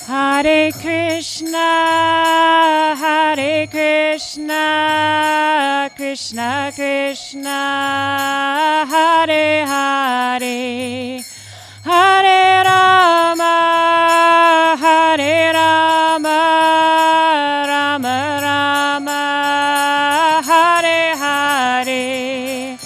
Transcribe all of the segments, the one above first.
Hare Krishna, Krishna Krishna, Hare Hare, Hare Rama, Rama Rama, Hare Hare.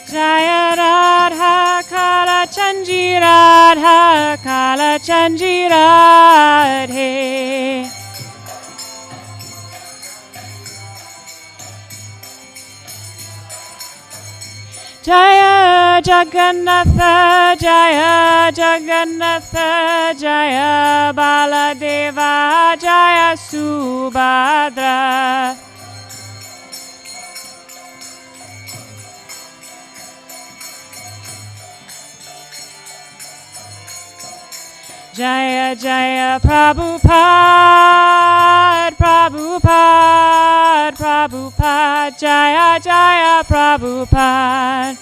Jaya Radha Kala Chanji Radha Kala Chanji Radhe. Jaya Jagannatha Jaya Jagannatha Jaya Baladeva Jaya Subhadra. Jaya Jaya Prabhupada, Prabhupada, Prabhupada, Jaya Jaya Prabhupada.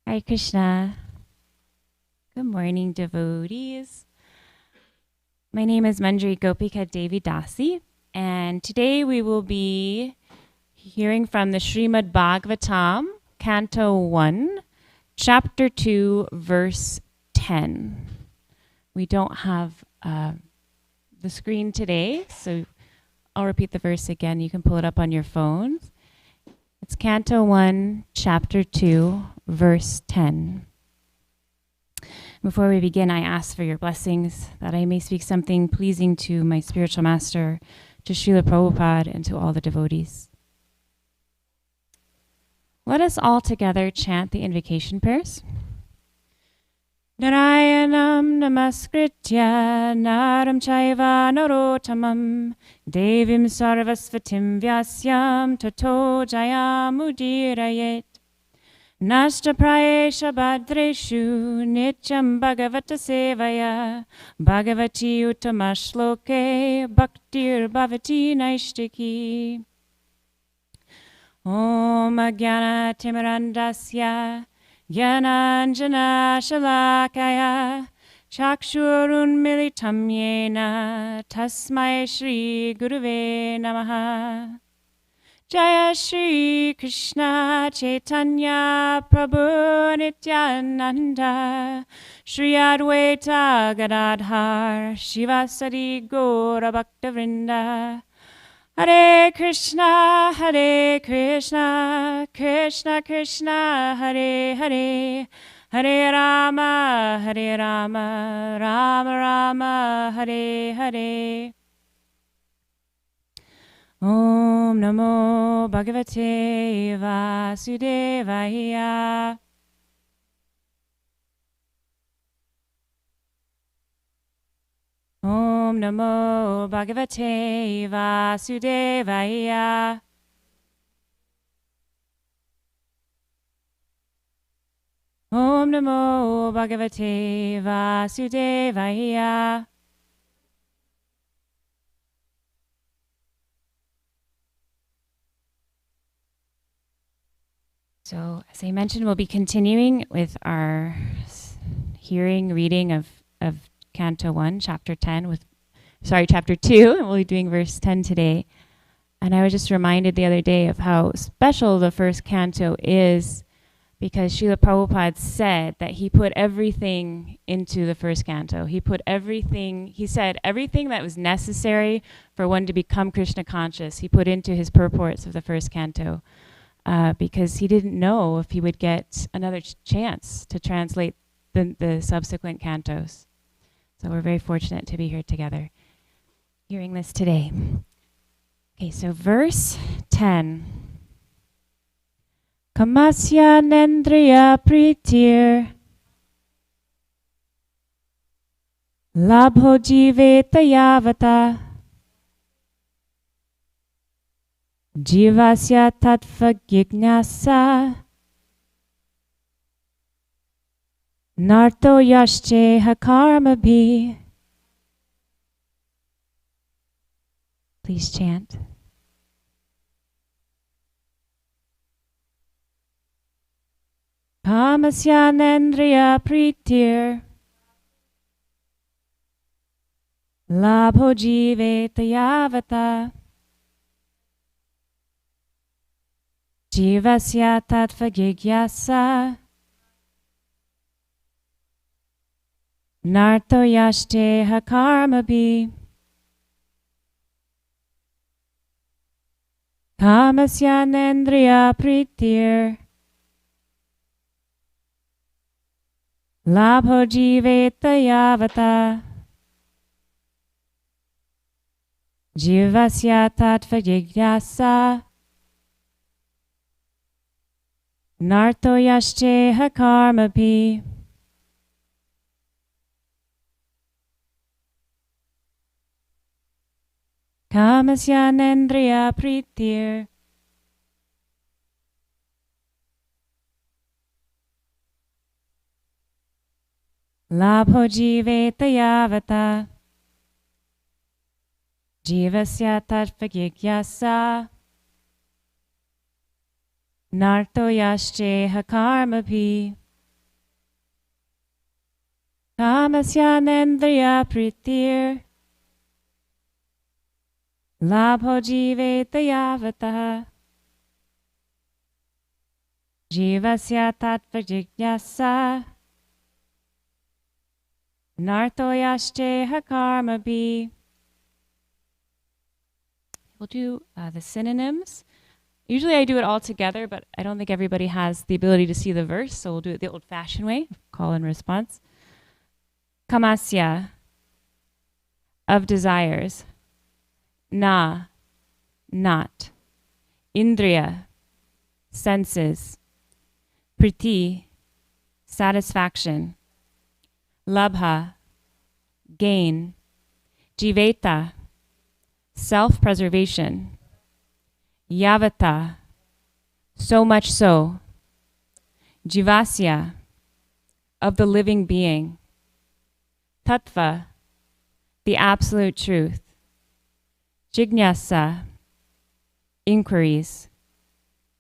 Hare Krishna. Good morning, devotees. My name is Manjari Gopika Devi Dasi, and today we will be hearing from the Srimad Bhagavatam, Canto 1, Chapter 2, Verse 10. We don't have the screen today, so I'll repeat the verse again. You can pull it up on your phones. It's Canto 1, Chapter 2, Verse 10. Before we begin, I ask for your blessings, that I may speak something pleasing to my spiritual master, to Srila Prabhupada, and to all the devotees. Let us all together chant the invocation prayers. Narayanam namaskritya naram chaiva narottamam devim sarvasvatim vyasyam tato jayamudirayet. Nashta prayesha bhadreshu nityam bhagavata sevaya bhagavati uttamashloke bhaktir bhavati naishtiki. Om Ajnana Timirandasya Jnananjana Shalakaya Chakshurun Militam Yena Tasmai Shri Guruve Namaha. Jaya Shri Krishna Chaitanya Prabhu Nityananda Shri Advaita Gadadhar Shivasari Gaura Bhaktavrinda. Hare Krishna Krishna Krishna Hare Hare, Hare Rama Rama Rama Hare Hare. Om Namo Bhagavate Vasudevaya. Om Namo Bhagavate Vasudevaya. Om Namo Bhagavate Vasudevaya. So, as I mentioned, we'll be continuing with our reading of Canto 1, Chapter 2, and we'll be doing verse 10 today. And I was just reminded the other day of how special the first canto is, because Srila Prabhupada said that he put everything into the first canto. He said everything that was necessary for one to become Krishna conscious, he put into his purports of the first canto. Because he didn't know if he would get another chance to translate the subsequent cantos. So we're very fortunate to be here together, hearing this today. Okay, so verse 10. Kamasya nendriya pritir labho jiveta yavata jivasya tattva jignasa narto yashteha karmabhi. Please chant. Kamasya nendriya pritir labho jiveta yavata jivasya tattva jigyasa narto yashteha karmabhi. Kamasya nendriya pritir labho jiveta yavata jivasya tattva jigyasa narto yashteha karmabhi. Kamasya nendriya pritir labho jiveta yavata jivasya tattva jigyasa narto yashteha karmabhi. Kamasya nendriya pritir labho jiveta yavata jivasya tattva jigyasa narto yashteha karmabhi. We'll do the synonyms. Usually I do it all together, but I don't think everybody has the ability to see the verse, so we'll do it the old-fashioned way, call and response. Kamasya, of desires. Na, not. Indriya, senses. Priti, satisfaction. Labha, gain. Jiveta, self-preservation. Yavata, so much so. Jivasya, of the living being. Tattva, the absolute truth. Jignasa, inquiries.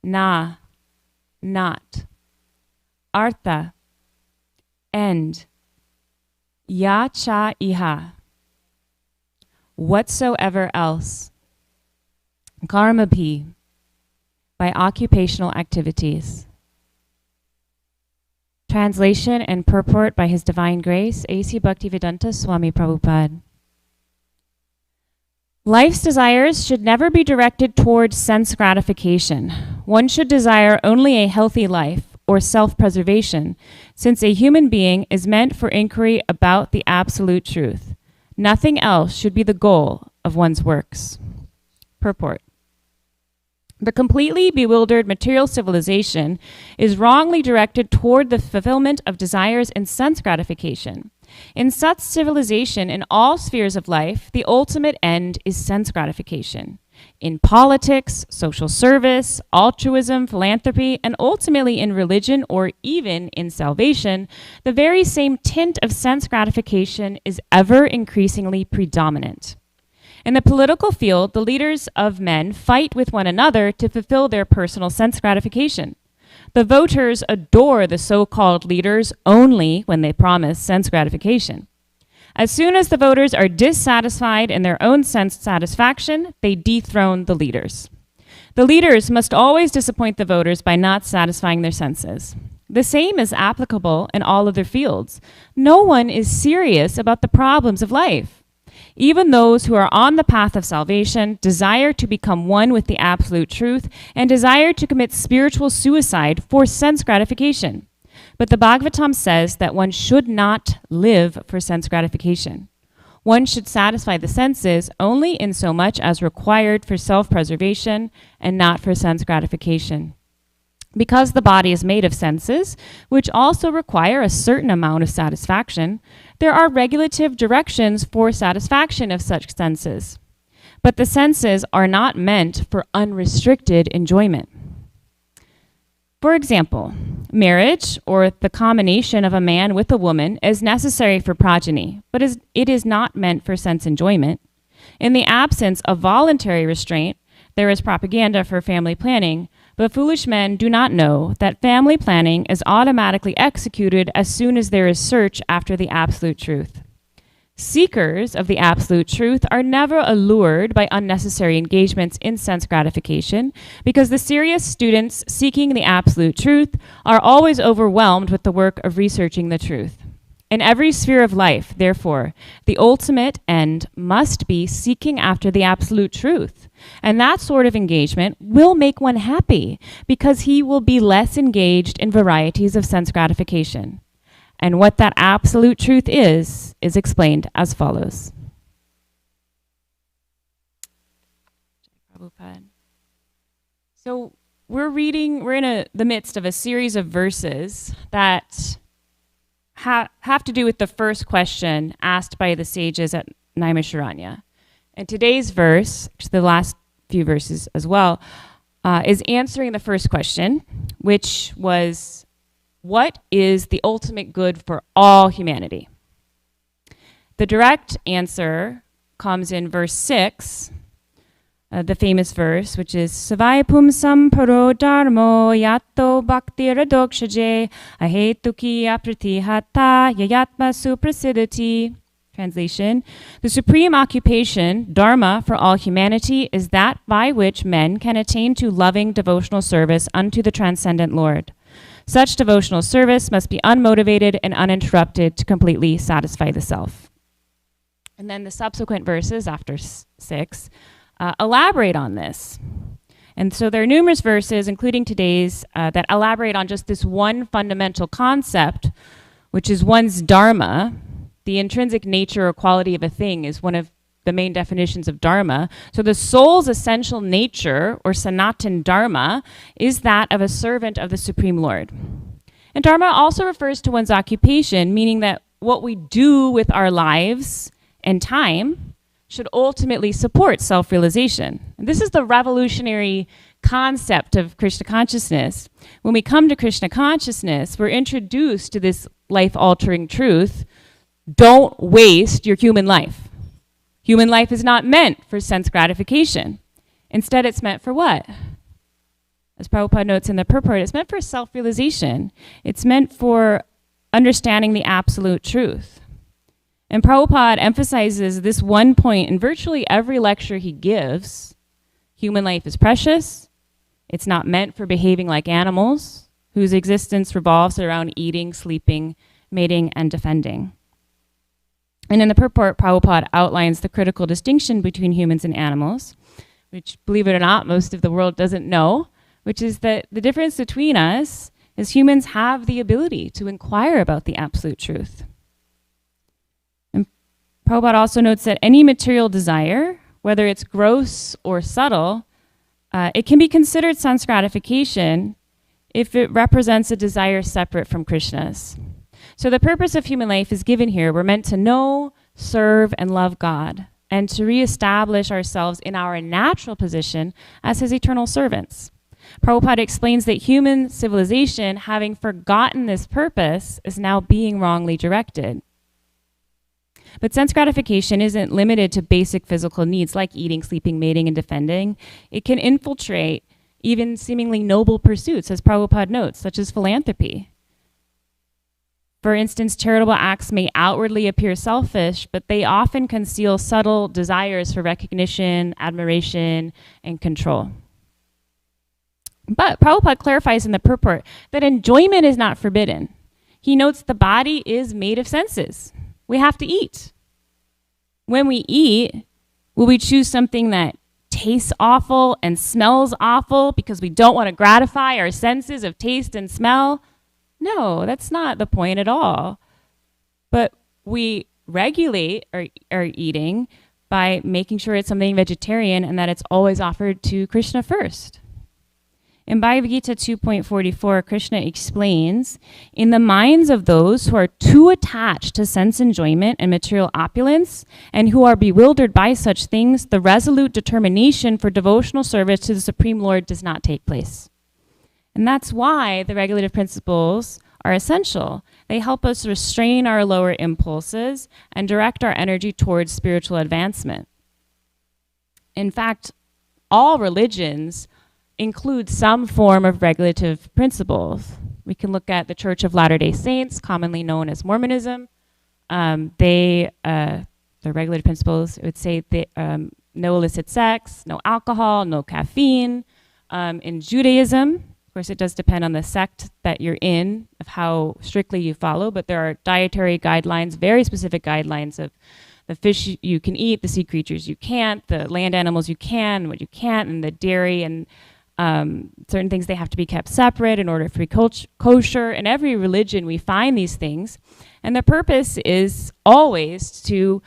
Na, not. Artha, end. Ya cha iha, whatsoever else. Karmabhi, by occupational activities. Translation and purport by His Divine Grace, A.C. Bhaktivedanta Swami Prabhupada. Life's desires should never be directed towards sense gratification. One should desire only a healthy life, or self-preservation, since a human being is meant for inquiry about the absolute truth. Nothing else should be the goal of one's works. Purport. The completely bewildered material civilization is wrongly directed toward the fulfillment of desires and sense gratification. In such civilization, in all spheres of life, the ultimate end is sense gratification. In politics, social service, altruism, philanthropy, and ultimately in religion or even in salvation, the very same tint of sense gratification is ever increasingly predominant. In the political field, the leaders of men fight with one another to fulfill their personal sense gratification. The voters adore the so-called leaders only when they promise sense gratification. As soon as the voters are dissatisfied in their own sense satisfaction, they dethrone the leaders. The leaders must always disappoint the voters by not satisfying their senses. The same is applicable in all other fields. No one is serious about the problems of life. Even those who are on the path of salvation desire to become one with the absolute truth and desire to commit spiritual suicide for sense gratification. But the Bhagavatam says that one should not live for sense gratification. One should satisfy the senses only in so much as required for self-preservation and not for sense gratification. Because the body is made of senses, which also require a certain amount of satisfaction, there are regulative directions for satisfaction of such senses. But the senses are not meant for unrestricted enjoyment. For example, marriage, or the combination of a man with a woman, is necessary for progeny, but it is not meant for sense enjoyment. In the absence of voluntary restraint, there is propaganda for family planning, but foolish men do not know that family planning is automatically executed as soon as there is search after the absolute truth. Seekers of the absolute truth are never allured by unnecessary engagements in sense gratification, because the serious students seeking the absolute truth are always overwhelmed with the work of researching the truth. In every sphere of life, therefore, the ultimate end must be seeking after the absolute truth. And that sort of engagement will make one happy, because he will be less engaged in varieties of sense gratification. And what that absolute truth is explained as follows. So we're in the midst of a series of verses that have to do with the first question asked by the sages at Naimisharanya. And today's verse, the last few verses as well, is answering the first question, which was, what is the ultimate good for all humanity? The direct answer comes in verse 6, the famous verse, which is Savai pumsam paro dharmo yatto bhakti radokshaje ahetuki apratihata yayatma suprasidati. Translation: the supreme occupation, dharma, for all humanity is that by which men can attain to loving devotional service unto the transcendent Lord. Such devotional service must be unmotivated and uninterrupted to completely satisfy the self. And then the subsequent verses after 6 elaborate on this. And so there are numerous verses, including today's, that elaborate on just this one fundamental concept, which is one's dharma. The intrinsic nature or quality of a thing is one of the main definitions of dharma. So the soul's essential nature, or sanatan dharma, is that of a servant of the Supreme Lord. And dharma also refers to one's occupation, meaning that what we do with our lives and time should ultimately support self-realization. And this is the revolutionary concept of Krishna consciousness. When we come to Krishna consciousness, we're introduced to this life-altering truth: don't waste your human life. Human life is not meant for sense gratification. Instead, it's meant for what? As Prabhupada notes in the purport, it's meant for self-realization. It's meant for understanding the absolute truth. And Prabhupada emphasizes this one point in virtually every lecture he gives. Human life is precious. It's not meant for behaving like animals, whose existence revolves around eating, sleeping, mating, and defending. And in the purport, Prabhupada outlines the critical distinction between humans and animals, which, believe it or not, most of the world doesn't know, which is that the difference between us is humans have the ability to inquire about the absolute truth. And Prabhupada also notes that any material desire, whether it's gross or subtle, it can be considered sense gratification if it represents a desire separate from Krishna's. So the purpose of human life is given here. We're meant to know, serve, and love God, and to reestablish ourselves in our natural position as his eternal servants. Prabhupada explains that human civilization, having forgotten this purpose, is now being wrongly directed. But sense gratification isn't limited to basic physical needs like eating, sleeping, mating, and defending. It can infiltrate even seemingly noble pursuits, as Prabhupada notes, such as philanthropy. For instance, charitable acts may outwardly appear selfish, but they often conceal subtle desires for recognition, admiration, and control. But Prabhupada clarifies in the purport that enjoyment is not forbidden. He notes the body is made of senses. We have to eat. When we eat, will we choose something that tastes awful and smells awful because we don't want to gratify our senses of taste and smell? No, that's not the point at all. But we regulate our eating by making sure it's something vegetarian and that it's always offered to Krishna first. In Bhagavad Gita 2.44, Krishna explains, in the minds of those who are too attached to sense enjoyment and material opulence, and who are bewildered by such things, the resolute determination for devotional service to the Supreme Lord does not take place. And that's why the regulative principles are essential. They help us restrain our lower impulses and direct our energy towards spiritual advancement. In fact, all religions include some form of regulative principles. We can look at the Church of Latter-day Saints, commonly known as Mormonism. The regulative principles would say no illicit sex, no alcohol, no caffeine. In Judaism, of course, it does depend on the sect that you're in, of how strictly you follow, but there are dietary guidelines, very specific guidelines of the fish you can eat, the sea creatures you can't, the land animals you can, what you can't, and the dairy and certain things, they have to be kept separate in order for it to be kosher. In every religion, we find these things. And the purpose is always to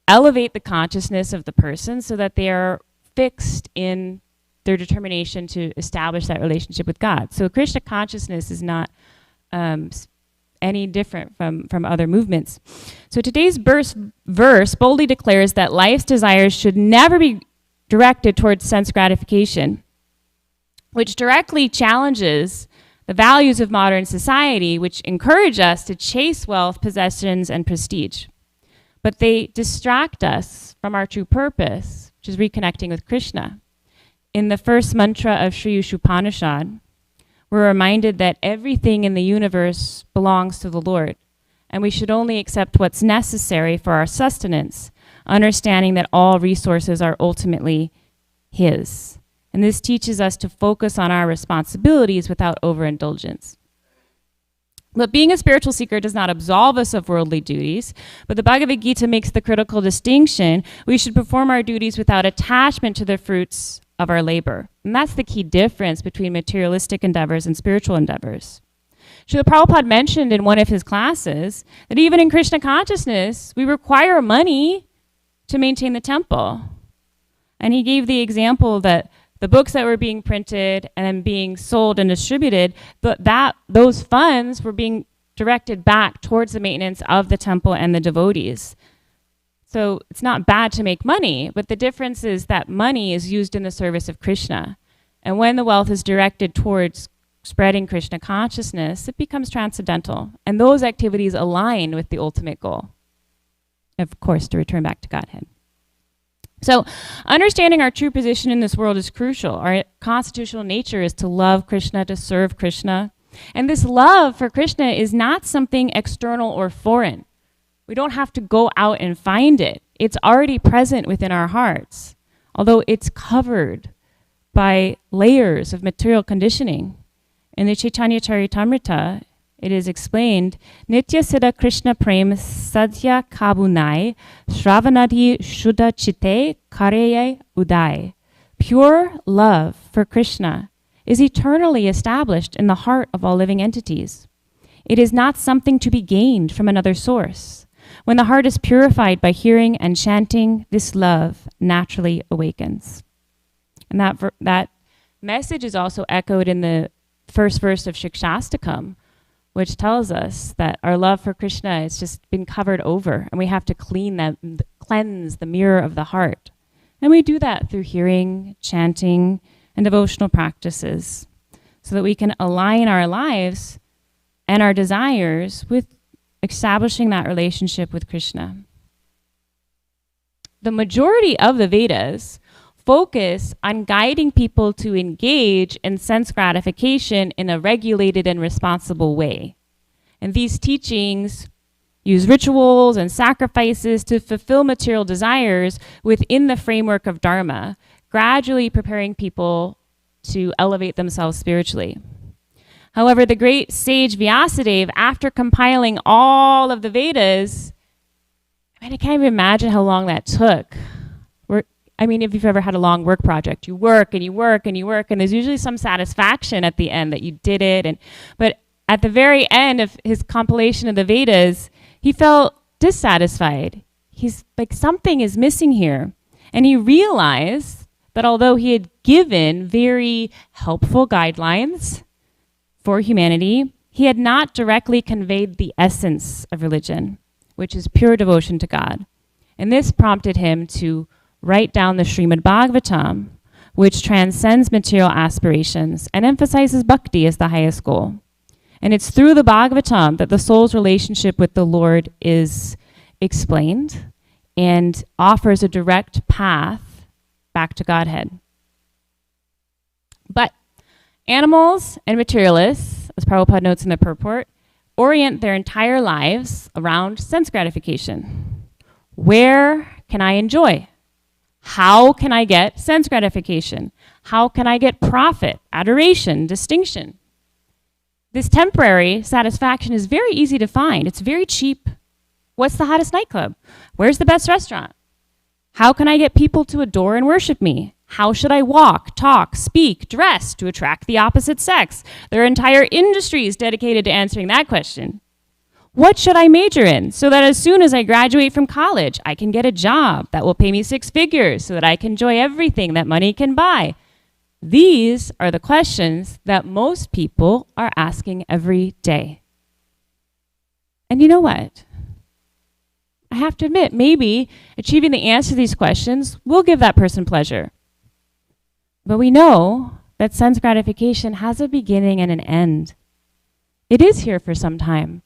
elevate the consciousness of the person so that they are fixed in their determination to establish that relationship with God. So Krishna consciousness is not any different from other movements. So today's verse boldly declares that life's desires should never be directed towards sense gratification, which directly challenges the values of modern society, which encourage us to chase wealth, possessions, and prestige. But they distract us from our true purpose, which is reconnecting with Krishna. In the first mantra of Sri Upanishad, we're reminded that everything in the universe belongs to the Lord, and we should only accept what's necessary for our sustenance, understanding that all resources are ultimately His. And this teaches us to focus on our responsibilities without overindulgence. But being a spiritual seeker does not absolve us of worldly duties, but the Bhagavad Gita makes the critical distinction: we should perform our duties without attachment to the fruits of our labor. And that's the key difference between materialistic endeavors and spiritual endeavors. Srila Prabhupada mentioned in one of his classes that even in Krishna consciousness, we require money to maintain the temple. And he gave the example that the books that were being printed and then being sold and distributed, those funds were being directed back towards the maintenance of the temple and the devotees. So it's not bad to make money, but the difference is that money is used in the service of Krishna. And when the wealth is directed towards spreading Krishna consciousness, it becomes transcendental. And those activities align with the ultimate goal, of course, to return back to Godhead. So understanding our true position in this world is crucial. Our constitutional nature is to love Krishna, to serve Krishna. And this love for Krishna is not something external or foreign. We don't have to go out and find it. It's already present within our hearts, although it's covered by layers of material conditioning. In the Chaitanya Charitamrita, it is explained, Nitya Siddha Krishna Prem Sadhya Kabunai Shravanadi Shuddha Chitte Kareye Udai. Pure love for Krishna is eternally established in the heart of all living entities. It is not something to be gained from another source. When the heart is purified by hearing and chanting, this love naturally awakens. And that message is also echoed in the first verse of Shikshastakam, which tells us that our love for Krishna has just been covered over, and we have to cleanse the mirror of the heart. And we do that through hearing, chanting, and devotional practices, so that we can align our lives and our desires with establishing that relationship with Krishna. The majority of the Vedas focus on guiding people to engage in sense gratification in a regulated and responsible way. And these teachings use rituals and sacrifices to fulfill material desires within the framework of Dharma, gradually preparing people to elevate themselves spiritually. However, the great sage Vyasadeva, after compiling all of the Vedas, I can't even imagine how long that took. If you've ever had a long work project, you work and you work and you work, and there's usually some satisfaction at the end that you did it. But at the very end of his compilation of the Vedas, he felt dissatisfied. He's like, something is missing here. And he realized that although he had given very helpful guidelines for humanity, he had not directly conveyed the essence of religion, which is pure devotion to God. And this prompted him to write down the Srimad Bhagavatam, which transcends material aspirations and emphasizes bhakti as the highest goal. And it's through the Bhagavatam that the soul's relationship with the Lord is explained and offers a direct path back to Godhead. But animals and materialists, as Prabhupada notes in the purport, orient their entire lives around sense gratification. Where can I enjoy? How can I get sense gratification? How can I get profit, adoration, distinction? This temporary satisfaction is very easy to find. It's very cheap. What's the hottest nightclub? Where's the best restaurant? How can I get people to adore and worship me? How should I walk, talk, speak, dress to attract the opposite sex? There are entire industries dedicated to answering that question. What should I major in so that as soon as I graduate from college, I can get a job that will pay me 6 figures so that I can enjoy everything that money can buy? These are the questions that most people are asking every day. And you know what? I have to admit, maybe achieving the answer to these questions will give that person pleasure. But we know that sense gratification has a beginning and an end. It is here for some time,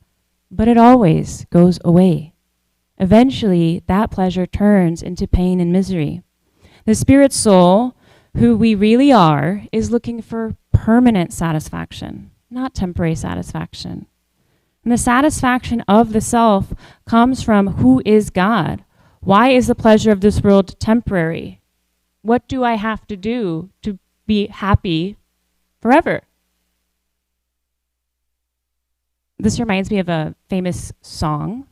but it always goes away. Eventually, that pleasure turns into pain and misery. The spirit soul, who we really are, is looking for permanent satisfaction, not temporary satisfaction. And the satisfaction of the self comes from who is God. Why is the pleasure of this world temporary? What do I have to do to be happy forever? This reminds me of a famous song.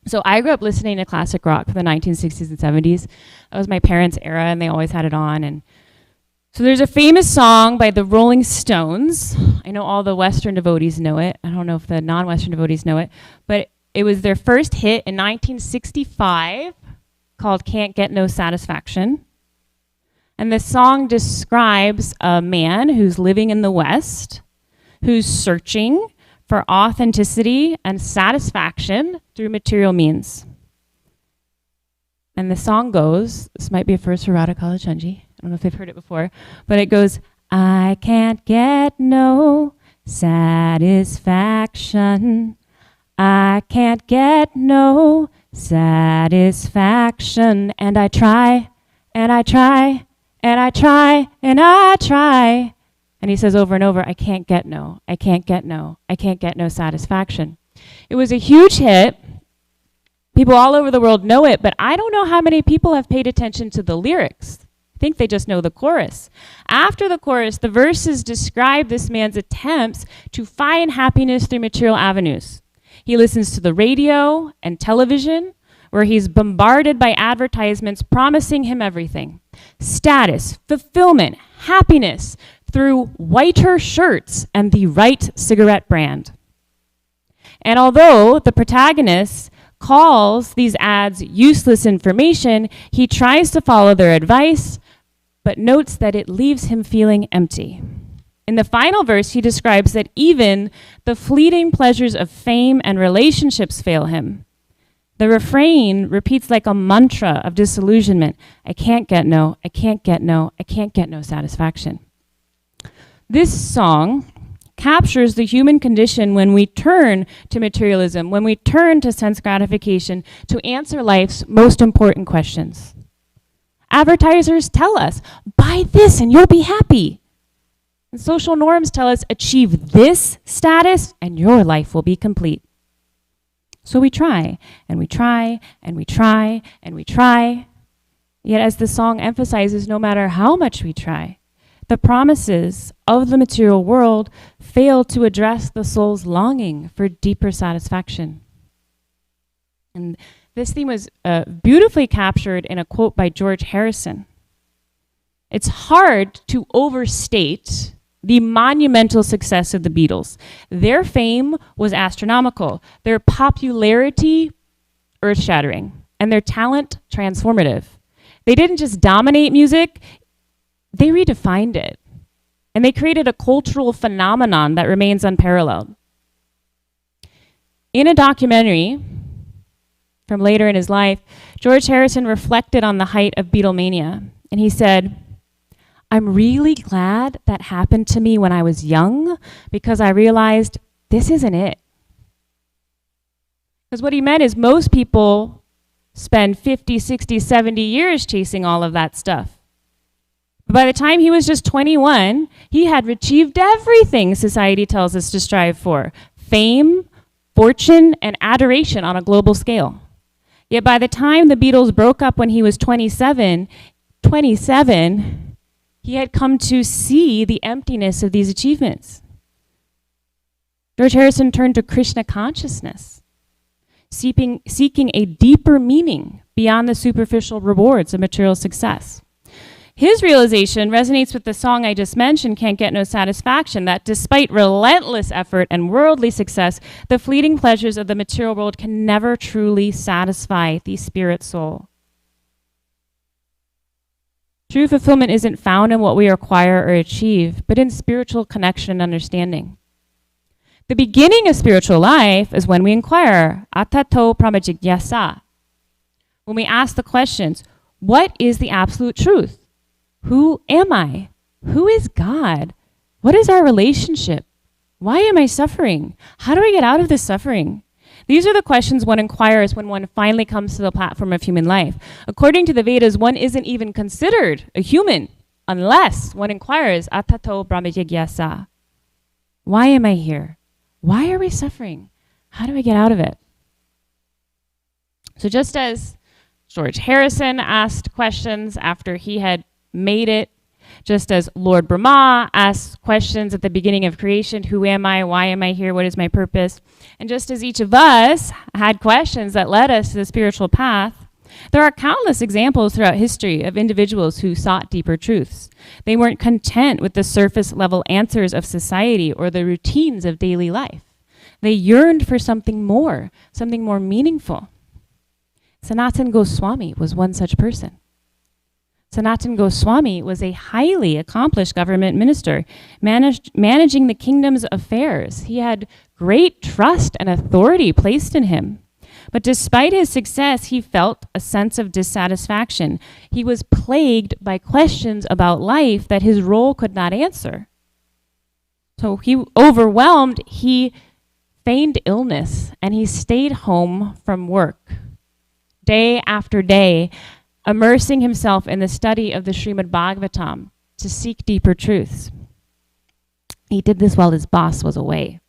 So I grew up listening to classic rock from the 1960s and 70s. That was my parents' era, and they always had it on. And so there's a famous song by the Rolling Stones. I know all the Western devotees know it. I don't know if the non-Western devotees know it. But it was their first hit in 1965 called Can't Get No Satisfaction. And the song describes a man who's living in the West, who's searching for authenticity and satisfaction through material means. And the song goes, this might be a first for Radha Kalachandji, I don't know if they've heard it before, but it goes, I can't get no satisfaction. I can't get no satisfaction. And I try, and I try, and I try, and I try. And he says over and over, I can't get no, I can't get no, I can't get no satisfaction. It was a huge hit. People all over the world know it, but I don't know how many people have paid attention to the lyrics. I think they just know the chorus. After the chorus, the verses describe this man's attempts to find happiness through material avenues. He listens to the radio and television, where he's bombarded by advertisements promising him everything. Status, fulfillment, happiness, through whiter shirts and the right cigarette brand. And although the protagonist calls these ads useless information, he tries to follow their advice, but notes that it leaves him feeling empty. In the final verse, he describes that even the fleeting pleasures of fame and relationships fail him. The refrain repeats like a mantra of disillusionment. I can't get no, I can't get no, I can't get no satisfaction. This song captures the human condition when we turn to materialism, when we turn to sense gratification to answer life's most important questions. Advertisers tell us, buy this and you'll be happy. And social norms tell us, achieve this status and your life will be complete. So we try, and we try, and we try, and we try. Yet as the song emphasizes, no matter how much we try, the promises of the material world fail to address the soul's longing for deeper satisfaction. And this theme was beautifully captured in a quote by George Harrison. It's hard to overstate the monumental success of the Beatles. Their fame was astronomical, their popularity earth-shattering, and their talent transformative. They didn't just dominate music, they redefined it. And they created a cultural phenomenon that remains unparalleled. In a documentary from later in his life, George Harrison reflected on the height of Beatlemania. And he said, "I'm really glad that happened to me when I was young because I realized this isn't it." Because what he meant is most people spend 50, 60, 70 years chasing all of that stuff. By the time he was just 21, he had achieved everything society tells us to strive for: fame, fortune, and adoration on a global scale. Yet by the time the Beatles broke up when he was 27, he had come to see the emptiness of these achievements. George Harrison turned to Krishna consciousness, seeking a deeper meaning beyond the superficial rewards of material success. His realization resonates with the song I just mentioned, Can't Get No Satisfaction, that despite relentless effort and worldly success, the fleeting pleasures of the material world can never truly satisfy the spirit soul. True fulfillment isn't found in what we acquire or achieve, but in spiritual connection and understanding. The beginning of spiritual life is when we inquire, atato brahmajigyasa. When we ask the questions, what is the absolute truth? Who am I? Who is God? What is our relationship? Why am I suffering? How do I get out of this suffering? These are the questions one inquires when one finally comes to the platform of human life. According to the Vedas, one isn't even considered a human unless one inquires, atato brahmajigyasa. Why am I here? Why are we suffering? How do I get out of it? So just as George Harrison asked questions after he had made it, just as Lord Brahma asked questions at the beginning of creation, who am I, why am I here, what is my purpose? And just as each of us had questions that led us to the spiritual path, there are countless examples throughout history of individuals who sought deeper truths. They weren't content with the surface level answers of society or the routines of daily life. They yearned for something more meaningful. Sanatana Goswami was one such person. Sanatana Goswami was a highly accomplished government minister, managing the kingdom's affairs. He had great trust and authority placed in him. But despite his success, he felt a sense of dissatisfaction. He was plagued by questions about life that his role could not answer. So overwhelmed, he feigned illness and he stayed home from work day after day, immersing himself in the study of the Srimad Bhagavatam to seek deeper truths. He did this while his boss was away.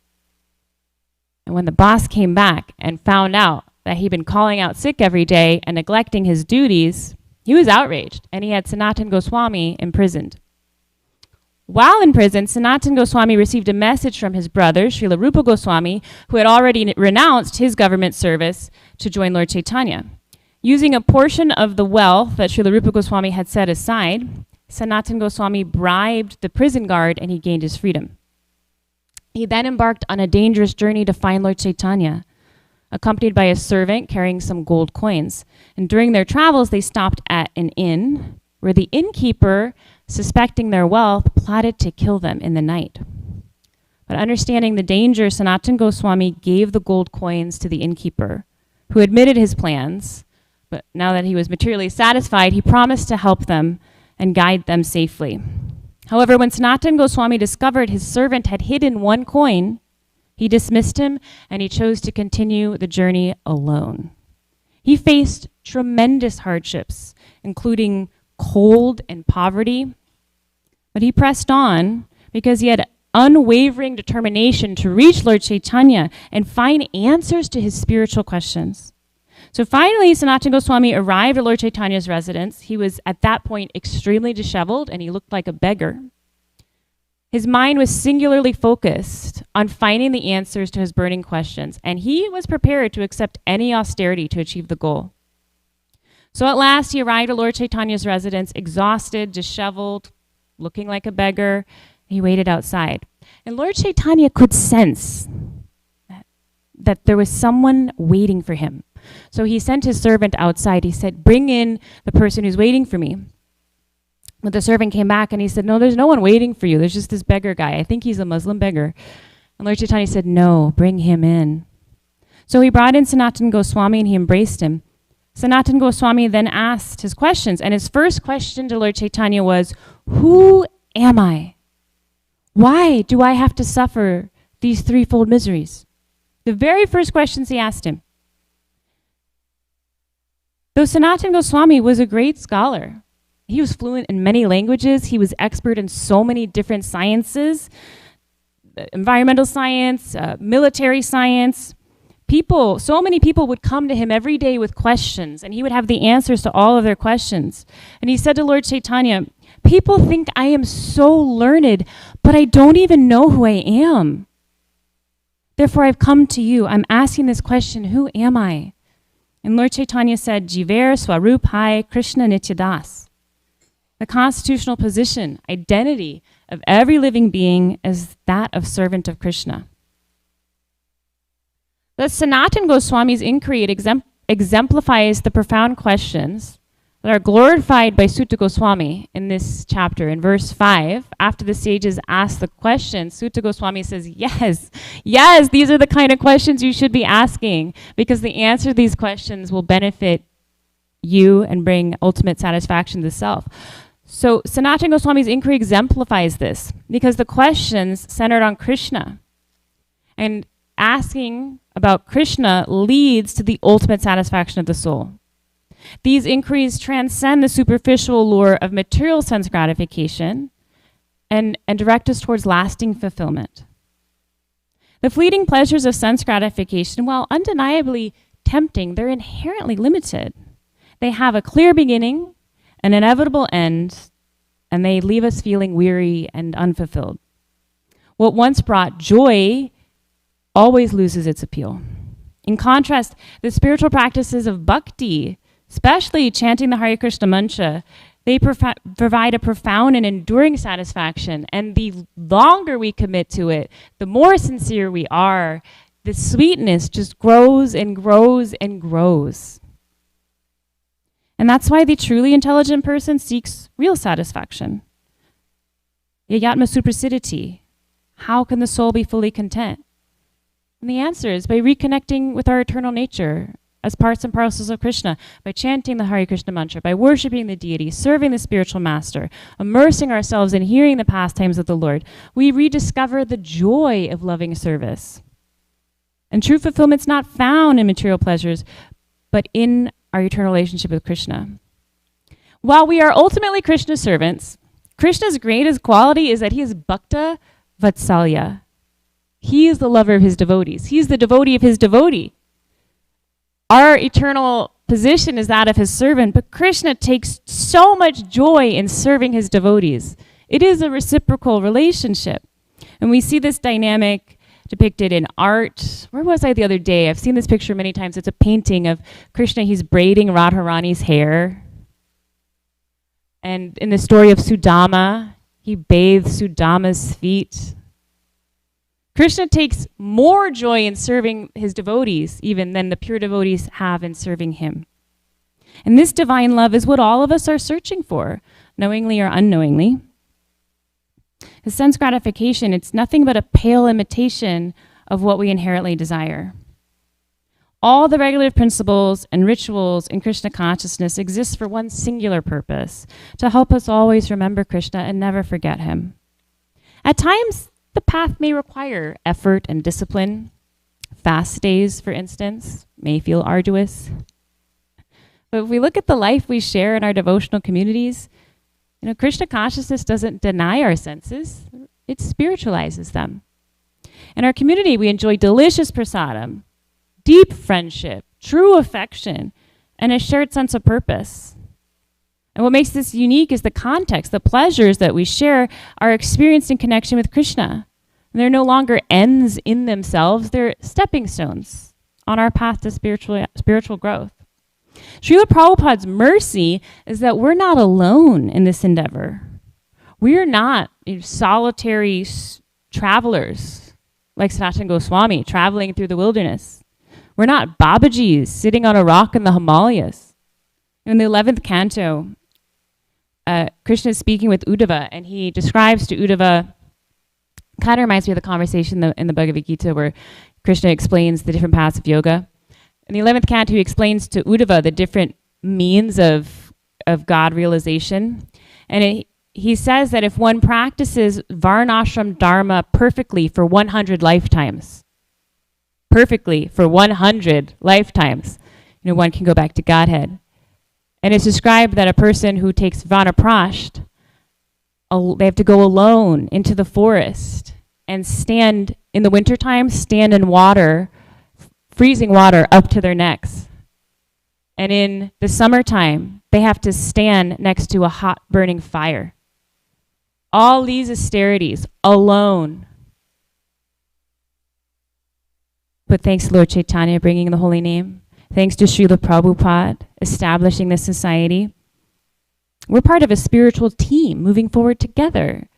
And when the boss came back and found out that he'd been calling out sick every day and neglecting his duties, he was outraged, and he had Sanatana Goswami imprisoned. While in prison, Sanatana Goswami received a message from his brother, Srila Rupa Goswami, who had already renounced his government service to join Lord Chaitanya. Using a portion of the wealth that Srila Rupa Goswami had set aside, Sanatana Goswami bribed the prison guard and he gained his freedom. He then embarked on a dangerous journey to find Lord Chaitanya, accompanied by a servant carrying some gold coins. And during their travels, they stopped at an inn where the innkeeper, suspecting their wealth, plotted to kill them in the night. But understanding the danger, Sanatana Goswami gave the gold coins to the innkeeper, who admitted his plans. But now that he was materially satisfied, he promised to help them and guide them safely. However, when Sanatana Goswami discovered his servant had hidden one coin, he dismissed him and he chose to continue the journey alone. He faced tremendous hardships, including cold and poverty, but he pressed on because he had unwavering determination to reach Lord Chaitanya and find answers to his spiritual questions. So finally, Sanatana Goswami arrived at Lord Chaitanya's residence. He was at that point extremely disheveled and he looked like a beggar. His mind was singularly focused on finding the answers to his burning questions, and he was prepared to accept any austerity to achieve the goal. So at last, he arrived at Lord Chaitanya's residence, exhausted, disheveled, looking like a beggar. He waited outside. And Lord Chaitanya could sense that there was someone waiting for him. So he sent his servant outside. He said, "Bring in the person who's waiting for me." But the servant came back and he said, no, there's no one waiting for you. There's just this beggar guy. I think he's a Muslim beggar. And Lord Chaitanya said, no, bring him in. So he brought in Sanatana Goswami and he embraced him. Sanatana Goswami then asked his questions. And his first question to Lord Chaitanya was, who am I? Why do I have to suffer these threefold miseries? The very first questions he asked him. Though Sanatana Goswami was a great scholar, he was fluent in many languages. He was expert in so many different sciences, environmental science, military science. So many people would come to him every day with questions, and he would have the answers to all of their questions. And he said to Lord Chaitanya, people think I am so learned, but I don't even know who I am. Therefore, I've come to you. I'm asking this question, who am I? And Lord Chaitanya said, Jiver Swarup Hai Krishna Nityadas. The constitutional position, identity of every living being is that of servant of Krishna. Thus, Sanatana Goswami's inquiry exemplifies the profound questions that are glorified by Sutta Goswami in this chapter. In verse 5, after the sages ask the question, Sutta Goswami says, yes, these are the kind of questions you should be asking, because the answer to these questions will benefit you and bring ultimate satisfaction to the self. So Sanatana Goswami's inquiry exemplifies this, because the questions centered on Krishna. And asking about Krishna leads to the ultimate satisfaction of the soul. These inquiries transcend the superficial allure of material sense gratification and direct us towards lasting fulfillment. The fleeting pleasures of sense gratification, while undeniably tempting, they're inherently limited. They have a clear beginning, an inevitable end, and they leave us feeling weary and unfulfilled. What once brought joy always loses its appeal. In contrast, the spiritual practices of bhakti, especially chanting the Hare Krishna mantra, they provide a profound and enduring satisfaction. And the longer we commit to it, the more sincere we are, the sweetness just grows and grows and grows. And that's why the truly intelligent person seeks real satisfaction. Yayatma suprasiditi. How can the soul be fully content? And the answer is by reconnecting with our eternal nature as parts and parcels of Krishna, by chanting the Hare Krishna mantra, by worshiping the deity, serving the spiritual master, immersing ourselves in hearing the pastimes of the Lord. We rediscover the joy of loving service. And true fulfillment's not found in material pleasures, but in our eternal relationship with Krishna. While we are ultimately Krishna's servants, Krishna's greatest quality is that he is Bhakta Vatsalya. He is the lover of his devotees. He is the devotee of his devotee. Our eternal position is that of his servant, but Krishna takes so much joy in serving his devotees. It is a reciprocal relationship. And we see this dynamic depicted in art. Where was I the other day? I've seen this picture many times. It's a painting of Krishna. He's braiding Radharani's hair. And in the story of Sudama, he bathes Sudama's feet. Krishna takes more joy in serving his devotees even than the pure devotees have in serving him. And this divine love is what all of us are searching for, knowingly or unknowingly. His sense gratification, it's nothing but a pale imitation of what we inherently desire. All the regulative principles and rituals in Krishna consciousness exist for one singular purpose, to help us always remember Krishna and never forget him. At times, the path may require effort and discipline. Fast days, for instance, may feel arduous. But if we look at the life we share in our devotional communities, Krishna consciousness doesn't deny our senses, it spiritualizes them. In our community, we enjoy delicious prasadam, deep friendship, true affection, and a shared sense of purpose. And what makes this unique is the context. The pleasures that we share are experienced in connection with Krishna. And they're no longer ends in themselves, they're stepping stones on our path to spiritual growth. Srila Prabhupada's mercy is that we're not alone in this endeavor. We're not solitary travelers like Sanatana Goswami traveling through the wilderness. We're not Babajis sitting on a rock in the Himalayas. In the 11th canto, Krishna is speaking with Uddhava, and he describes to Uddhava, kind of reminds me of the conversation in the Bhagavad Gita where Krishna explains the different paths of yoga. In the 11th canto, he explains to Uddhava the different means of God realization. And he says that if one practices Varnashram Dharma perfectly for 100 lifetimes, one can go back to Godhead. And it's described that a person who takes Vanaprasth, they have to go alone into the forest and stand in the wintertime, stand in water, freezing water up to their necks. And in the summertime, they have to stand next to a hot burning fire. All these austerities alone. But thanks to Lord Chaitanya bringing the holy name. Thanks to Srila Prabhupada establishing this society. We're part of a spiritual team moving forward together.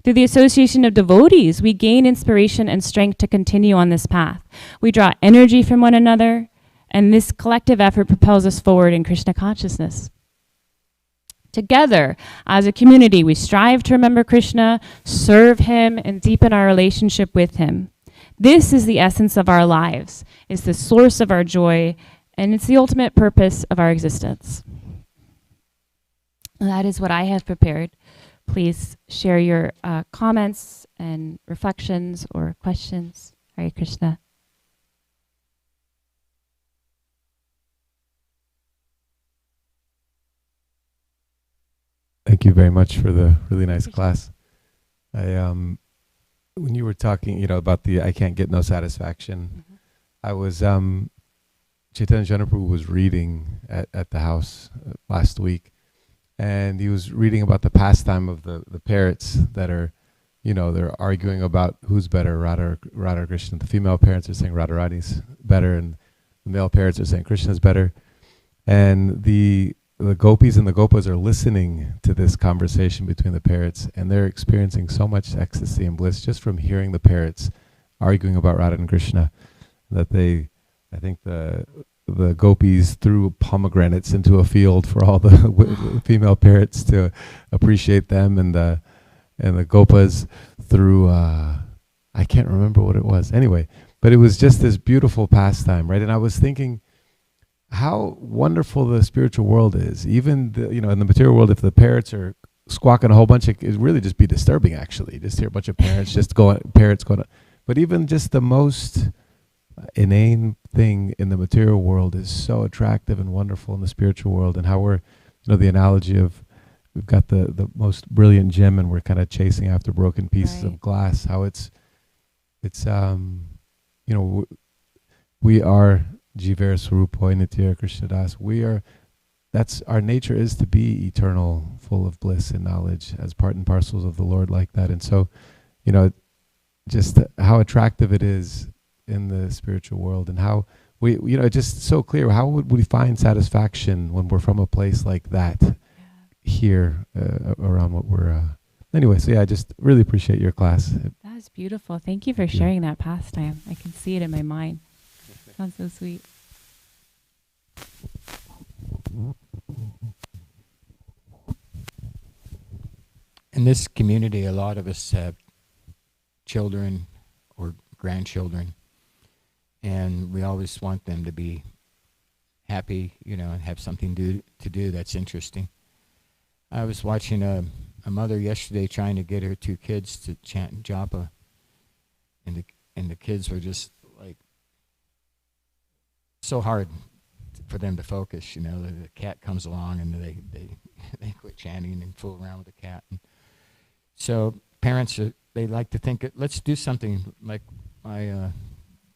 Through the association of devotees, we gain inspiration and strength to continue on this path. We draw energy from one another, and this collective effort propels us forward in Krishna consciousness. Together, as a community, we strive to remember Krishna, serve him, and deepen our relationship with him. This is the essence of our lives. It's the source of our joy, and it's the ultimate purpose of our existence. That is what I have prepared. Please share your comments and reflections or questions. Hare Krishna. Thank you very much for the really nice class. When you were talking, about the I can't get no satisfaction, I was Chaitanya Janaprabhu was reading at the house last week, and he was reading about the pastime of the parrots that are, they're arguing about who's better, Radha or Krishna. The female parrots are saying Radharani's better, and the male parrots are saying Krishna's better. And the gopis and the gopas are listening to this conversation between the parrots, and they're experiencing so much ecstasy and bliss just from hearing the parrots arguing about Radha and Krishna, that I think the gopis threw pomegranates into a field for all the female parrots to appreciate them, and the gopas threw I can't remember what it was anyway, but it was just this beautiful pastime, right? And I was thinking how wonderful the spiritual world is. Even in the material world, if the parrots are squawking a whole bunch, it'd really just be disturbing. Actually, just hear a bunch of parrots going. But even just the most inane thing in the material world is so attractive and wonderful in the spiritual world. And how we're, the analogy of we've got the most brilliant gem and we're kind of chasing after broken pieces of glass. How it's we are Jiver Swarupoi Nitya Krishna Das. That's our nature, is to be eternal, full of bliss and knowledge as part and parcels of the Lord like that. And so, just how attractive it is in the spiritual world, and how we, just so clear, how would we find satisfaction when we're from a place like that here around what we're, anyway, so I just really appreciate your class. That was beautiful. Thank you for sharing that pastime. I can see it in my mind. Sounds so sweet. In this community, a lot of us have children or grandchildren, and we always want them to be happy, and have something to do that's interesting. I was watching a mother yesterday trying to get her 2 kids to chant japa, and the kids were just like so hard for them to focus. The cat comes along and they quit chanting and fool around with the cat. And so parents they like to think, let's do something. Like my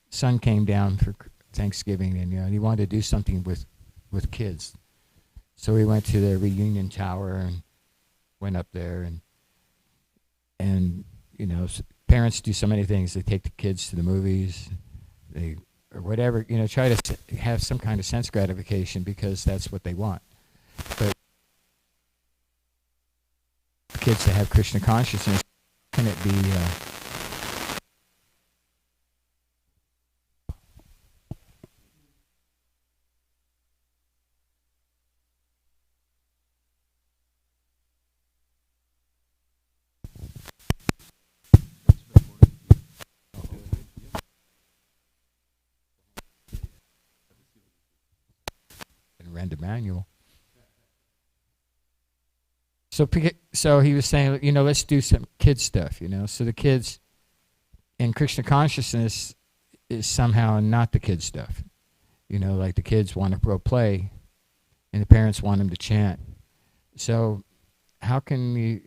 son came down for Thanksgiving, and he wanted to do something with kids. So we went to the reunion tower and went up there, and parents do so many things. They take the kids to the movies, or whatever, try to have some kind of sense gratification because that's what they want. But kids that have Krishna consciousness, can it be read the manual. So he was saying, let's do some kid stuff, So the kids in Krishna consciousness is somehow not the kid stuff. Like the kids want to go play and the parents want them to chant. So how can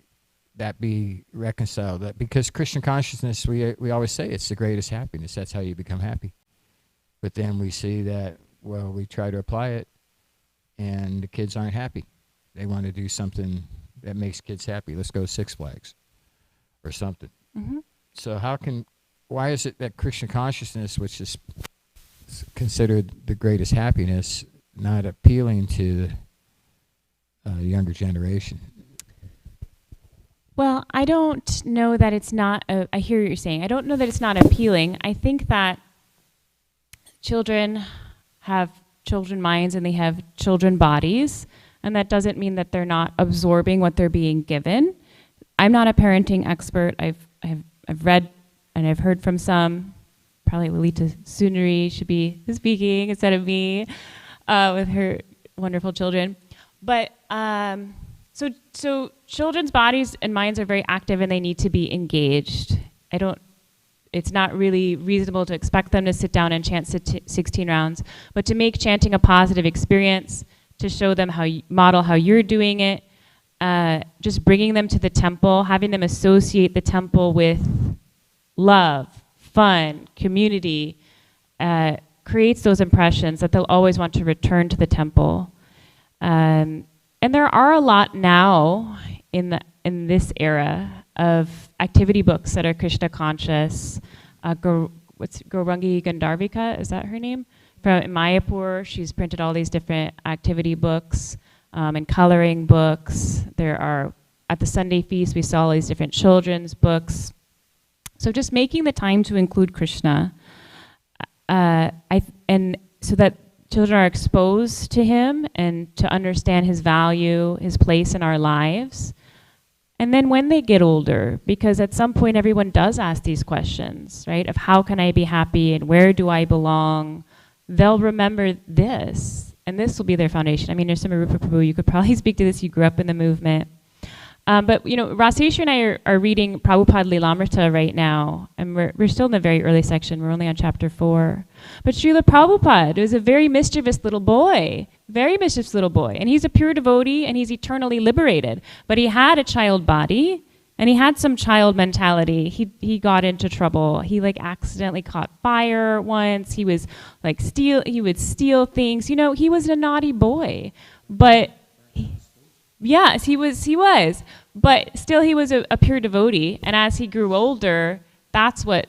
that be reconciled? That because Krishna consciousness, we always say it's the greatest happiness. That's how you become happy. But then we see that, we try to apply it and the kids aren't happy. They want to do something that makes kids happy. Let's go Six Flags or something. Mm-hmm. So why is it that Krishna consciousness, which is considered the greatest happiness, not appealing to the younger generation? Well, I don't know that it's not, I hear what you're saying. I don't know that it's not appealing. I think that children have children minds and they have children bodies, and that doesn't mean that they're not absorbing what they're being given. I'm not a parenting expert. I've read and I've heard from some. Probably Lalita Sunari should be speaking instead of me with her wonderful children. But so children's bodies and minds are very active and they need to be engaged. It's not really reasonable to expect them to sit down and chant 16 rounds, but to make chanting a positive experience, to show them model how you're doing it, just bringing them to the temple, having them associate the temple with love, fun, community, creates those impressions that they'll always want to return to the temple. And there are a lot now in this era of activity books that are Krishna conscious. Gaurangi Gandharvika, is that her name? From Mayapur, she's printed all these different activity books and coloring books. There are, at the Sunday feast, we saw all these different children's books. So just making the time to include Krishna, and so that children are exposed to him and to understand his value, his place in our lives. And then when they get older, because at some point everyone does ask these questions, right? Of how can I be happy and where do I belong? They'll remember this, and this will be their foundation. I mean, Nrsimha Rupa Prabhu, you could probably speak to this, you grew up in the movement. But Rasesha and I are reading Prabhupada Lilamrita right now, and we're still in the very early section. We're only on chapter 4. But Srila Prabhupada was a very mischievous little boy, and he's a pure devotee, and he's eternally liberated. But he had a child body, and he had some child mentality. He got into trouble. He accidentally caught fire once. He was he would steal things. He was a naughty boy, but. Yes, he was. But still he was a pure devotee. And as he grew older, that's what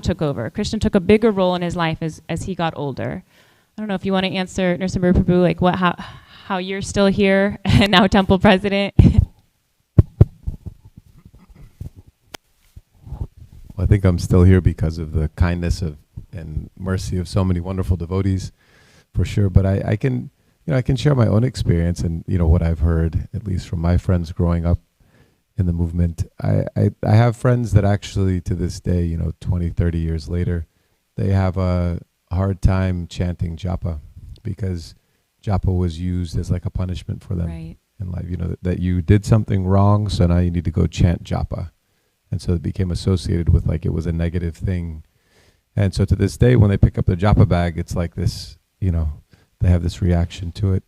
took over. Krishna took a bigger role in his life as he got older. I don't know if you want to answer, Nrsimha Prabhu, how you're still here and now temple president. Well, I think I'm still here because of the kindness and mercy of so many wonderful devotees, for sure. But I can share my own experience and what I've heard, at least from my friends growing up in the movement. I have friends that actually to this day, 20, 30 years later, they have a hard time chanting japa because japa was used as like a punishment for them in life. That you did something wrong, so now you need to go chant japa. And so it became associated with it was a negative thing. And so to this day, when they pick up the japa bag, it's like this, they have this reaction to it.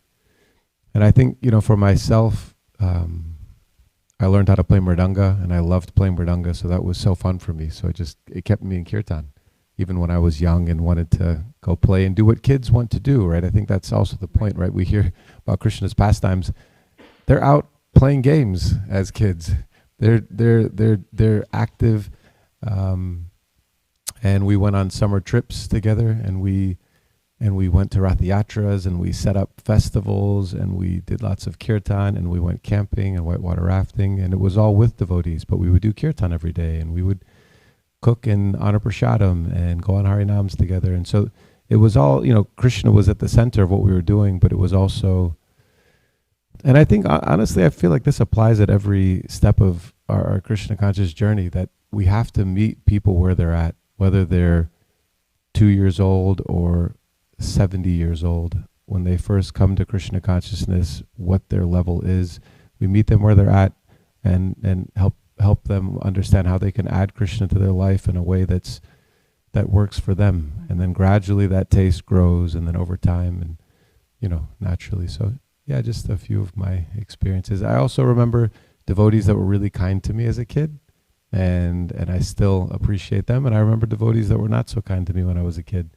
And I think, for myself, I learned how to play mridanga, and I loved playing mridanga, so that was so fun for me. So it kept me in kirtan, even when I was young and wanted to go play and do what kids want to do, right? I think that's also the point, right? We hear about Krishna's pastimes. They're out playing games as kids. They're active, and we went on summer trips together, and we went to Rath Yatras, and we set up festivals, and we did lots of kirtan, and we went camping and whitewater rafting, and it was all with devotees, but we would do kirtan every day, and we would cook and honor prasadam and go on harinams together. And so it was all, Krishna was at the center of what we were doing, but it was also, and I think, honestly, I feel like this applies at every step of our Krishna conscious journey, that we have to meet people where they're at, whether they're 2 years old or 70 years old. when they first come to Krishna consciousness, what their level is. We meet them where they're at, and help them understand how they can add Krishna to their life in a way that works for them. And then gradually that taste grows, and then over time, and naturally. So yeah, just a few of my experiences. I also remember devotees that were really kind to me as a kid, and I still appreciate them. And I remember devotees that were not so kind to me when I was a kid.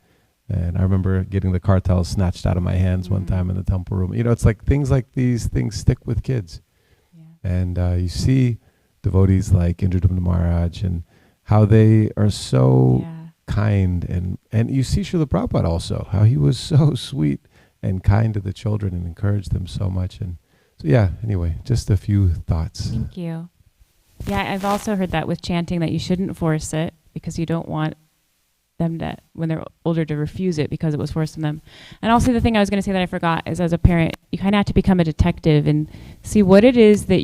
And I remember getting the kartals snatched out of my hands one time in the temple room. It's like things like these things stick with kids. Yeah. And you see devotees like Indradumna Maharaj and how they are so kind. And you see Srila Prabhupada also, how he was so sweet and kind to the children and encouraged them so much. And so yeah, anyway, just a few thoughts. Thank you. Yeah, I've also heard that with chanting, that you shouldn't force it because you don't want them to, when they're older, to refuse it because it was forced on them. And also the thing I was going to say that I forgot is, as a parent, you kind of have to become a detective and see what it is that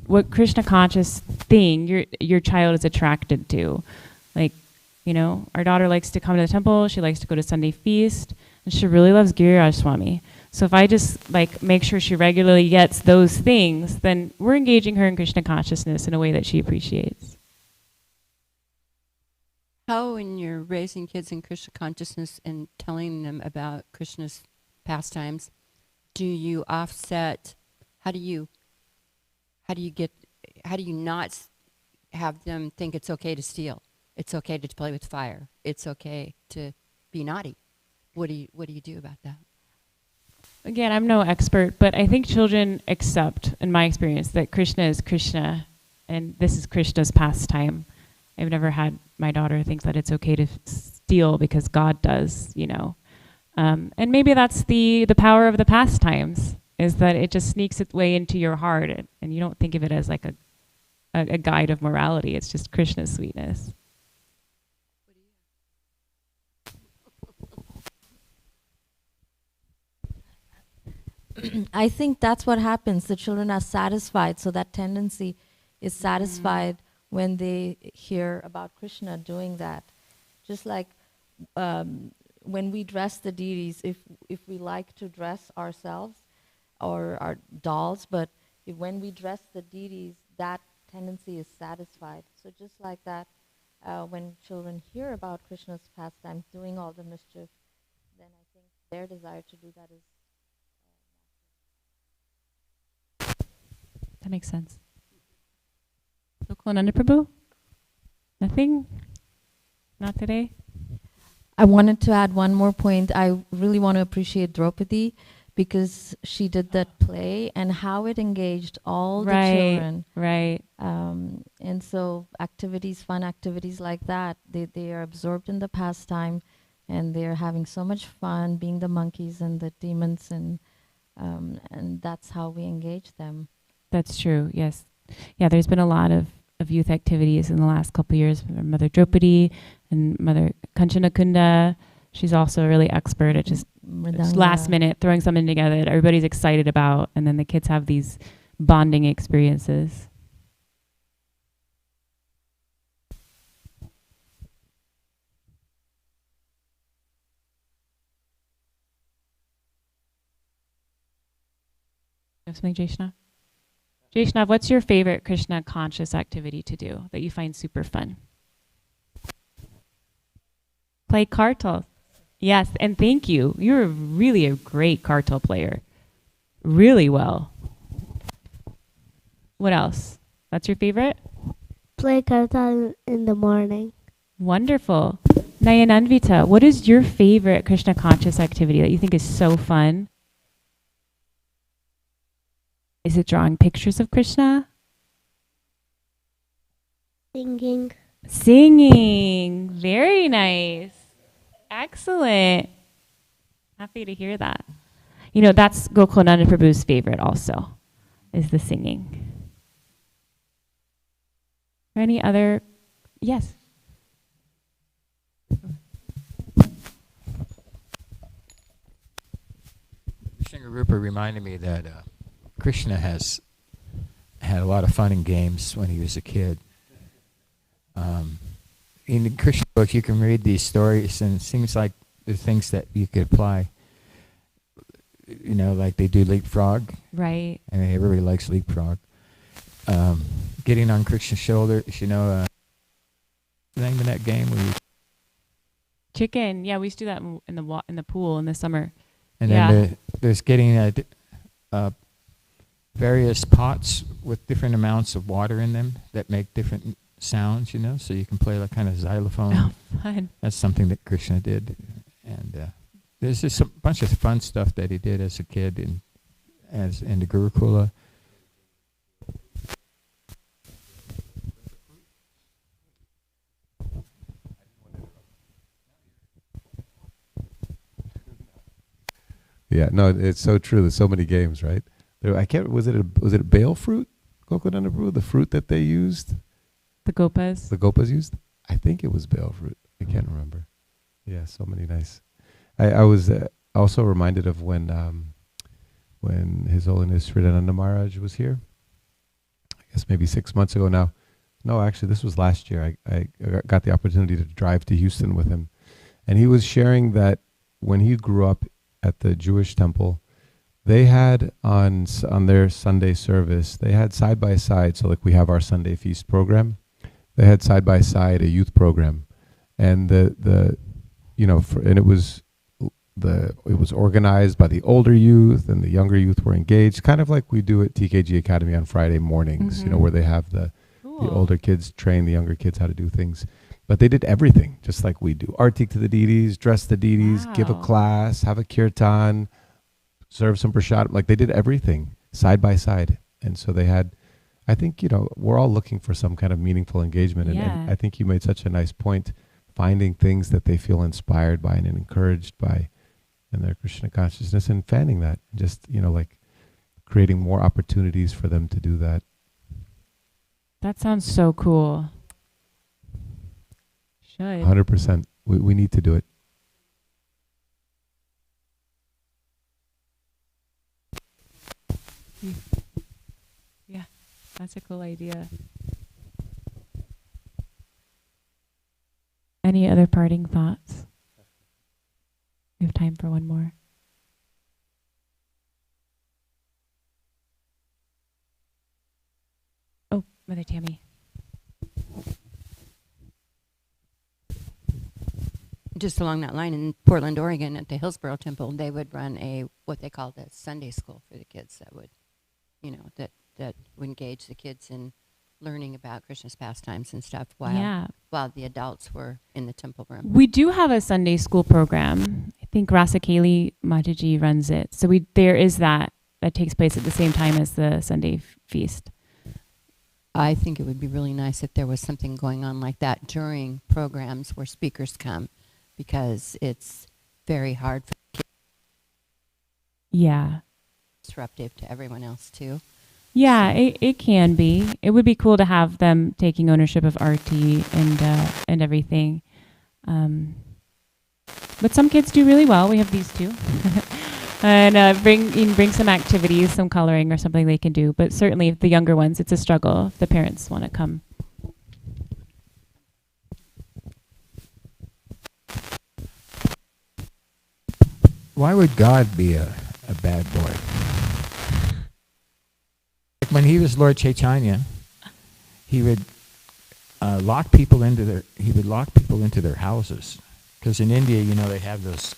what Krishna conscious thing your child is attracted to. Like, our daughter likes to come to the temple, she likes to go to Sunday feast, and she really loves Giriraj Swami. So if I just make sure she regularly gets those things, then we're engaging her in Krishna consciousness in a way that she appreciates. How, when you're raising kids in Krishna consciousness and telling them about Krishna's pastimes, do you offset? How do you not have them think it's okay to steal? It's okay to play with fire. It's okay to be naughty. What do you do about that? Again, I'm no expert, but I think children accept, in my experience, that Krishna is Krishna, and this is Krishna's pastime. I've never had my daughter think that it's okay to steal because God does, And maybe that's the power of the pastimes, is that it just sneaks its way into your heart, and you don't think of it as like a guide of morality. It's just Krishna's sweetness. I think that's what happens. The children are satisfied, so that tendency is satisfied when they hear about Krishna doing that. Just like when we dress the deities, if we like to dress ourselves or our dolls, but when we dress the deities, that tendency is satisfied. So just like that, when children hear about Krishna's pastimes, doing all the mischief, then I think their desire to do that is. That makes sense. Gokulananda Prabhu? Nothing? Not today? I wanted to add one more point. I really want to appreciate Draupadi because she did that play and how it engaged all the children. Right. And so fun activities like that, they are absorbed in the pastime, and they're having so much fun being the monkeys and the demons, and that's how we engage them. That's true, yes. Yeah, there's been a lot of youth activities in the last couple of years. Mother Draupadi and Mother Kanchana Kunda. She's also really expert at just last minute throwing something together that everybody's excited about, and then the kids have these bonding experiences. You have something, Jaishnav? Jaishnav, what's your favorite Krishna conscious activity to do that you find super fun? Play kartal. Yes, and thank you. You're really a great kartal player. Really well. What else? That's your favorite? Play kartal in the morning. Wonderful. Nayananvita, what is your favorite Krishna conscious activity that you think is so fun? Is it drawing pictures of Krishna? Singing. Singing. Very nice. Excellent. Happy to hear that. That's Gokulananda Prabhu's favorite also, is the singing. Any other? Yes. Singer Rupa reminded me that Krishna has had a lot of fun and games when he was a kid. In the Krishna book, you can read these stories, and it seems like the things that you could apply. like they do leapfrog, Right. and everybody likes leapfrog. Getting on Krishna's shoulders, the name of that game where you, Chicken. Yeah, we used to do that in the pool in the summer. and Yeah. then there's getting various pots with different amounts of water in them that make different sounds, so you can play like kind of xylophone. Oh, fun. That's something that Krishna did, and there's just a bunch of fun stuff that he did as a kid in the Gurukula. Yeah, no, it's so true. There's so many games, right? I can't. Was it a bale fruit? Gokulananda Prabhu, the fruit that they used, The Gopas. the Gopas used. I think it was bale fruit. I can't remember. Yeah, so many nice. I was also reminded of when His Holiness Sridananda Maharaj was here. I guess maybe 6 months ago now. No, actually, this was last year. I got the opportunity to drive to Houston with him, and he was sharing that when he grew up at the Jewish temple, they had on their Sunday service, they had side by side. So like we have our Sunday feast program, they had side by side a youth program, and and it was organized by the older youth, and the younger youth were engaged, kind of like we do at TKG Academy on Friday mornings. Mm-hmm. Where they have the older kids train the younger kids how to do things. But they did everything just like we do. Artik to the deities, dress the deities, give a Wow. class, have a kirtan, serve some prasad. Like they did everything side by side. And so they had, I think, we're all looking for some kind of meaningful engagement. And Yeah. I think you made such a nice point, finding things that they feel inspired by and encouraged by in their Krishna consciousness, and fanning that, just, like creating more opportunities for them to do that. That sounds so cool. Should. 100%. We need to do it. Yeah, that's a cool idea. Any other parting thoughts? We have time for one more. Oh, Mother Tammy. Just along that line, in Portland, Oregon, at the Hillsborough Temple, they would run what they called a Sunday school for the kids that would, that would engage the kids in learning about Krishna's pastimes and stuff while the adults were in the temple room. We do have a Sunday school program. I think Rasakali Mataji runs it. So there is that takes place at the same time as the Sunday feast. I think it would be really nice if there was something going on like that during programs where speakers come, because it's very hard for kids. Yeah. Disruptive to everyone else too. Yeah, it can be. It would be cool to have them taking ownership of RT and everything. But some kids do really well. We have these two. And bring some activities, some coloring or something they can do. But certainly the younger ones, it's a struggle if the parents want to come. Why would God be a bad boy? When he was Lord Chaitanya, he would lock people into their houses, because in India, they have those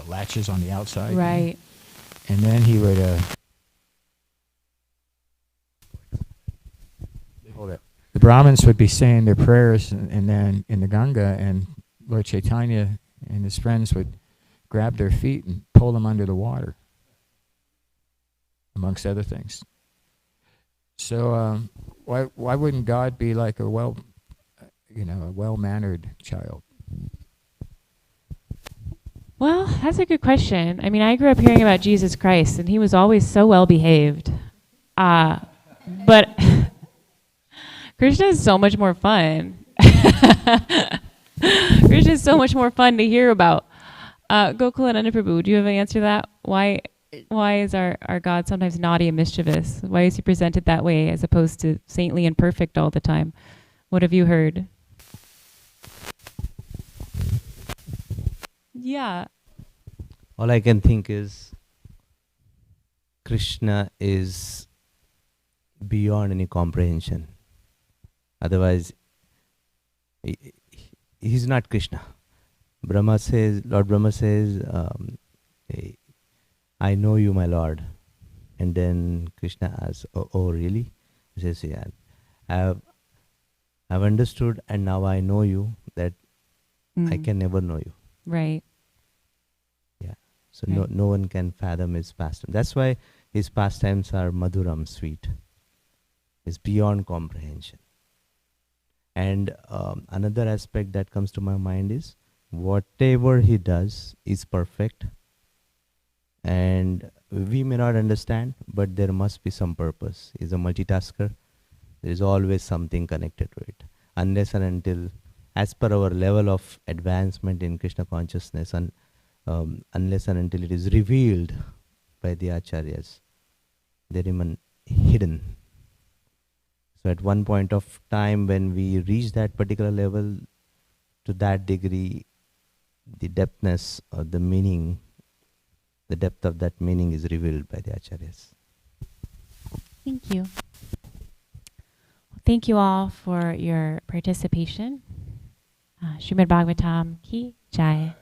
latches on the outside. Right. And then he would hold it. The Brahmins would be saying their prayers, and then in the Ganga, and Lord Chaitanya and his friends would grab their feet and pull them under the water, amongst other things. So why wouldn't God be like a well-mannered child? Well, that's a good question. I mean, I grew up hearing about Jesus Christ, and he was always so well behaved. But Krishna is so much more fun. Krishna is so much more fun to hear about. Gokulananda Prabhu, do you have an answer to that? Why is our God sometimes naughty and mischievous? Why is he presented that way as opposed to saintly and perfect all the time? What have you heard? Yeah. All I can think is Krishna is beyond any comprehension. Otherwise, he's not Krishna. Lord Brahma says, I know you, my Lord. And then Krishna asks, oh really? He says, yeah, I've understood and now I know you that I can never know you. Right. Yeah. So Right. no one can fathom his pastime. That's why his pastimes are madhuram, sweet. It's beyond comprehension. And another aspect that comes to my mind is whatever he does is perfect. And we may not understand, but there must be some purpose. He's a multitasker. There is always something connected to it. Unless and until, as per our level of advancement in Krishna consciousness, and unless and until it is revealed by the acharyas, they remain hidden. So at one point of time when we reach that particular level, to that degree, the depthness or the meaning, the depth of that meaning is revealed by the acharyas. Thank you. Thank you all for your participation. Srimad Bhagavatam ki jai.